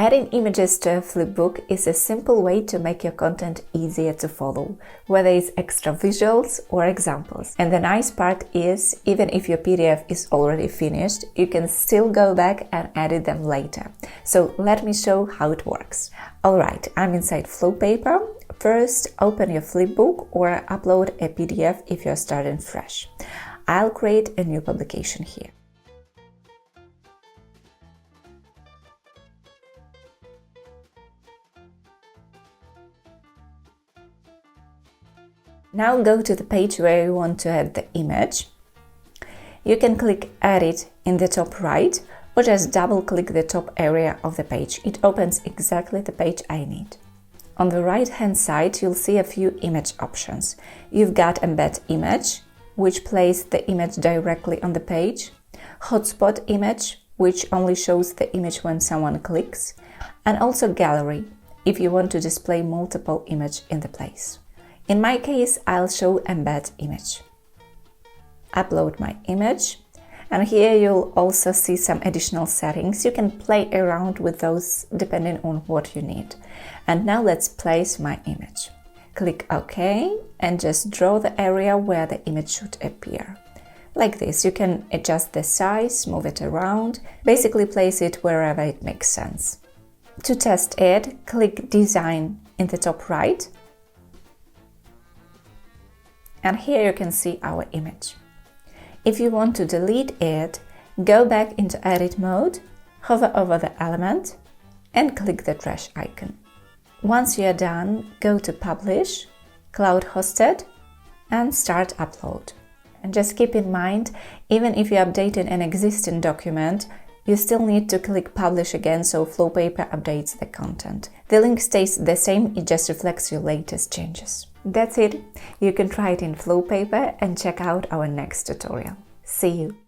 Adding images to a flipbook is a simple way to make your content easier to follow, whether it's extra visuals or examples. And the nice part is, even if your PDF is already finished, you can still go back and edit them later. So let me show how it works. Alright, I'm inside Flowpaper. First, open your flipbook or upload a PDF if you're starting fresh. I'll create a new publication here. Now go to the page where you want to add the image. You can click Edit in the top right or just double-click the top area of the page. It opens exactly the page I need. On the right-hand side, you'll see a few image options. You've got Embed Image, which places the image directly on the page, Hotspot Image, which only shows the image when someone clicks, and also Gallery, if you want to display multiple images in the place. In my case, I'll show Embed Image. Upload my image, and here you'll also see some additional settings. You can play around with those depending on what you need. And now let's place my image. Click OK and just draw the area where the image should appear. Like this, you can adjust the size, move it around, basically place it wherever it makes sense. To test it, click Design in the top right. And here you can see our image. If you want to delete it, go back into edit mode, hover over the element, and click the trash icon. Once you are done, go to Publish, Cloud Hosted, and start upload. And just keep in mind, even if you updated an existing document, you still need to click Publish again so Flowpaper updates the content. The link stays the same, it just reflects your latest changes. That's it. You can try it in Flowpaper and check out our next tutorial. See you!